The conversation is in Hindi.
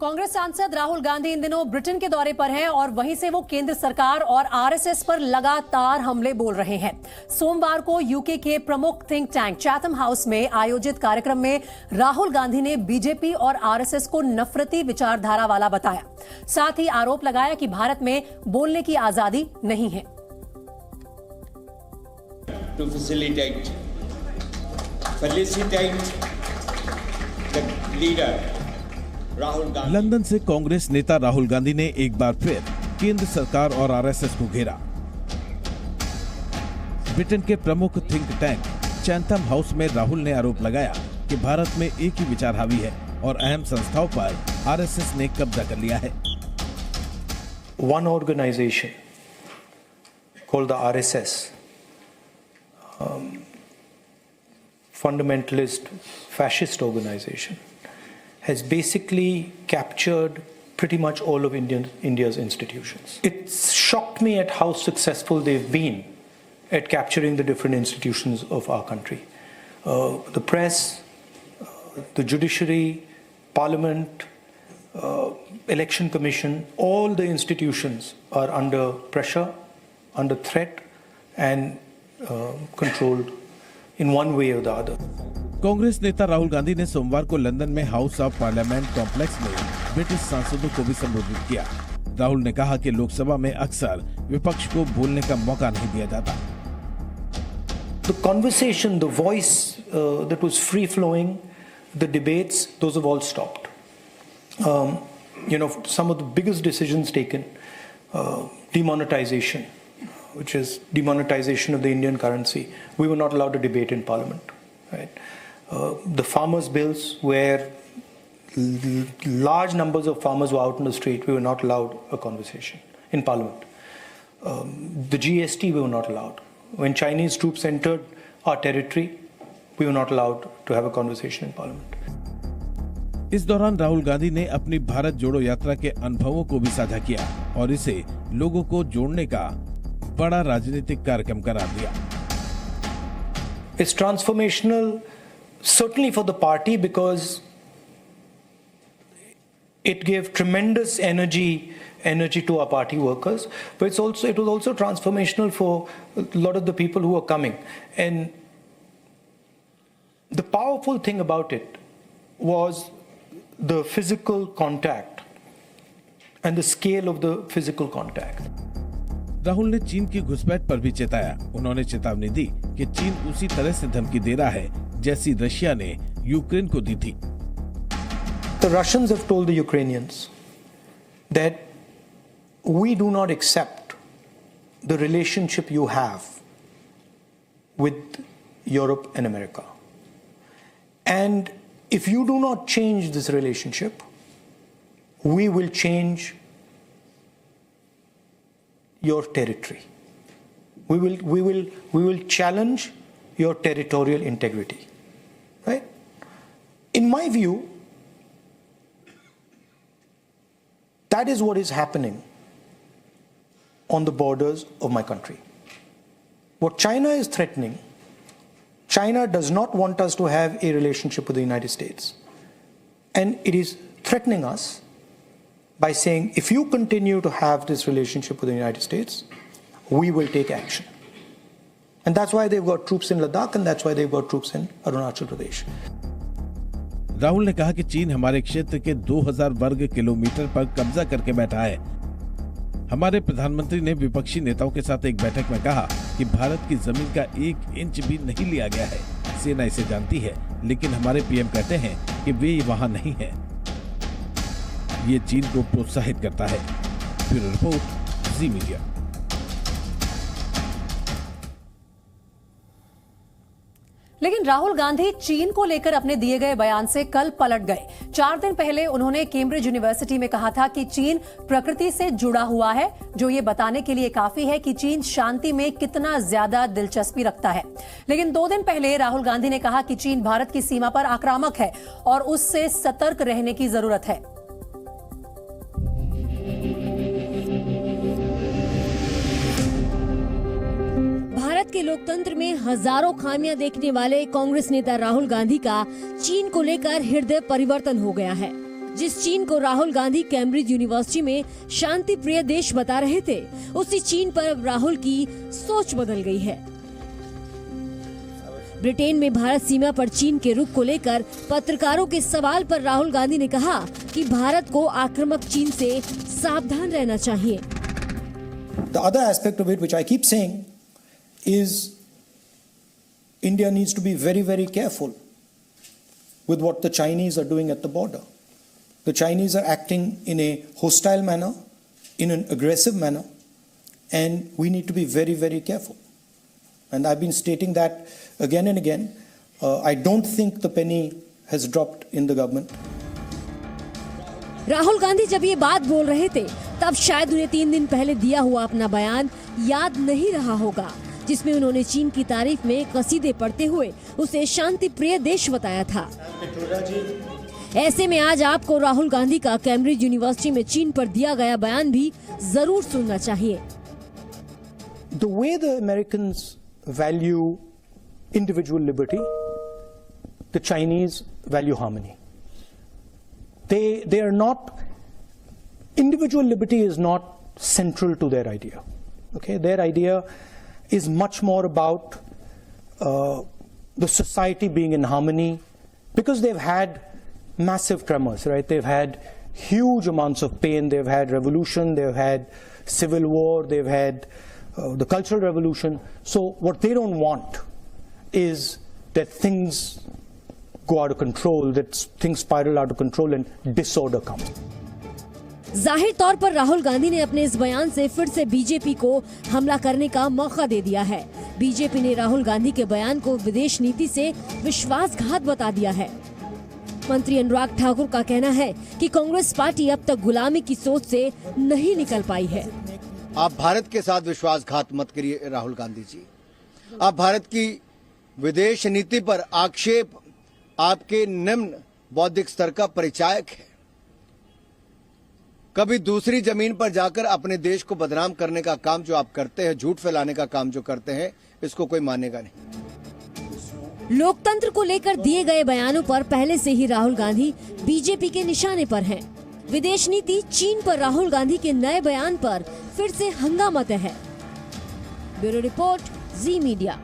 कांग्रेस सांसद राहुल गांधी इन दिनों ब्रिटेन के दौरे पर हैं और वहीं से वो केंद्र सरकार और आरएसएस पर लगातार हमले बोल रहे हैं। सोमवार को यूके के प्रमुख थिंक टैंक चैथम हाउस में आयोजित कार्यक्रम में राहुल गांधी ने बीजेपी और आरएसएस को नफरती विचारधारा वाला बताया। साथ ही आरोप लगाया कि भारत में बोलने की आजादी नहीं है। To felicitate the leader Rahul Gandhi. London से कांग्रेस नेता राहुल गांधी ने एक बार फिर केंद्र सरकार और आरएसएस को घेरा। ब्रिटेन के प्रमुख थिंक टैंक चैथम हाउस में राहुल ने आरोप लगाया कि भारत में एक ही विचार हावी है और अहम संस्थाओं पर आरएसएस ने कब्जा कर लिया है। One organization called the RSS, fundamentalist fascist organization, has basically captured pretty much all of India's institutions. It's shocked me at how successful they've been at capturing the different institutions of our country. The press, the judiciary, parliament, election commission, all the institutions are under pressure, under threat and controlled in one way or the other. Congress नेता राहुल गांधी ने सोमवार को लंदन में हाउस ऑफ पार्लियामेंट कॉम्प्लेक्स में ब्रिटिश सांसदों को भी संबोधित किया। राहुल ने कहा कि लोकसभा में अक्सर विपक्ष को बोलने का मौका नहीं दिया जाता। The conversation, the voice that was free flowing, the debates, those have all stopped. Some of the biggest decisions taken, demonetization, which is demonetization of the Indian currency. We were not allowed to debate in Parliament. Right? The farmers' bills, where large numbers of farmers were out in the street, we were not allowed a conversation in Parliament. The GST, we were not allowed. When Chinese troops entered our territory, we were not allowed to have a conversation in Parliament. इस दौरान राहुल गांधी ने अपनी भारत जोड़ो यात्रा के अनुभवों को भी साझा किया और इसे लोगों को जोड़ने का बड़ा राजनीतिक कार्यक्रम करार दिया। It's transformational, certainly for the party, because it gave tremendous energy to our party workers. But it was also transformational for a lot of the people who were coming. And the powerful thing about it was the physical contact and the scale of the physical contact. Rahul ने चीन की घुसपैठ पर भी चेताया। उन्होंने चेतावनी दी कि चीन उसी तरह से धमकी दे रहा है जैसी रशिया ने यूक्रेन को दी थी। The Russians have told the Ukrainians that we do not accept the relationship you have with Europe and America. And if you do not change this relationship, we will change your territory. We will challenge your territorial integrity. Right? In my view, that is what is happening on the borders of my country. What China is threatening, China does not want us to have a relationship with the United States. And it is threatening us by saying, if you continue to have this relationship with the United States, we will take action. And that's why they've got troops in Ladakh, and that's why they've got troops in Arunachal Pradesh. Rahul ने कहा कि चीन हमारे क्षेत्र के 2000 वर्ग किलोमीटर पर कब्जा करके बैठा है। हमारे प्रधानमंत्री ने विपक्षी नेताओं के साथ एक बैठक में कहा कि भारत की जमीन का 1 इंच भी नहीं लिया गया है। सेना इसे जानती है, लेकिन हमारे पीएम कहते हैं कि वे वहां नहीं हैं। ये चीन को प्रोत्साहित करता है। ब्यूरो रिपोर्ट, जी मीडिया। लेकिन राहुल गांधी चीन को लेकर अपने दिए गए बयान से कल पलट गए। 4 दिन पहले उन्होंने कैम्ब्रिज यूनिवर्सिटी में कहा था कि चीन प्रकृति से जुड़ा हुआ है, जो ये बताने के लिए काफी है कि चीन शांति में कितना ज्यादा दिलचस्पी रखता है। लेकिन 2 दिन पहले राहुल गांधी ने कहा कि चीन भारत की सीमा पर आक्रामक है और उससे सतर्क रहने की जरूरत है। भारत के लोकतंत्र में हजारों खामियां देखने वाले कांग्रेस नेता राहुल गांधी का चीन को लेकर हृदय परिवर्तन हो गया है। जिस चीन को राहुल गांधी कैम्ब्रिज यूनिवर्सिटी में शांति प्रिय देश बता रहे थे, उसी चीन पर अब राहुल की सोच बदल गई है। ब्रिटेन में भारत सीमा पर चीन के रुख को लेकर पत्रकारों के सवाल पर राहुल गांधी ने कहा कि भारत को आक्रामक चीन से सावधान रहना चाहिए। The other aspect of it, which I keep saying, is India needs to be very, very careful with what the Chinese are doing at the border. The Chinese are acting in a hostile manner, in an aggressive manner, and we need to be very, very careful. And I've been stating that again and again. I don't think the penny has dropped in the government. Rahul Gandhi जब ये बात बोल रहे थे, तब शायद उन्हें 3 दिन पहले दिया हुआ अपना बयान याद नहीं रहा होगा, जिसमें उन्होंने चीन की तारीफ में कसीदे पढ़ते हुए उसे शांति प्रिय देश बताया था। ऐसे में आज आपको राहुल गांधी का कैम्ब्रिज यूनिवर्सिटी में चीन पर दिया गया बयान भी जरूर सुनना चाहिए। The way the Americans value individual liberty, the Chinese value harmony. They are not, individual liberty is not central to their idea. Okay, their idea is much more about the society being in harmony, because they've had massive tremors, right? They've had huge amounts of pain. They've had revolution. They've had civil war. They've had the Cultural Revolution. So what they don't want is that things go out of control, that things spiral out of control and disorder comes. जाहिर तौर पर राहुल गांधी ने अपने इस बयान से फिर से बीजेपी को हमला करने का मौका दे दिया है। बीजेपी ने राहुल गांधी के बयान को विदेश नीति से विश्वासघात बता दिया है। मंत्री अनुराग ठाकुर का कहना है कि कांग्रेस पार्टी अब तक गुलामी की सोच से नहीं निकल पाई है। आप भारत के साथ विश्वासघात मत करिए राहुल गांधी जी। आप भारत की विदेश नीति पर आक्षेप आपके निम्न बौद्धिक स्तर का परिचायक है। कभी दूसरी जमीन पर जाकर अपने देश को बदनाम करने का काम जो आप करते हैं, झूठ फैलाने का काम जो करते हैं, इसको कोई मानेगा नहीं। लोकतंत्र को लेकर दिए गए बयानों पर पहले से ही राहुल गांधी बीजेपी के निशाने पर हैं। विदेश नीति चीन पर राहुल गांधी के नए बयान पर फिर से हंगामा है। ब्यूरो रिपोर्ट, जी मीडिया।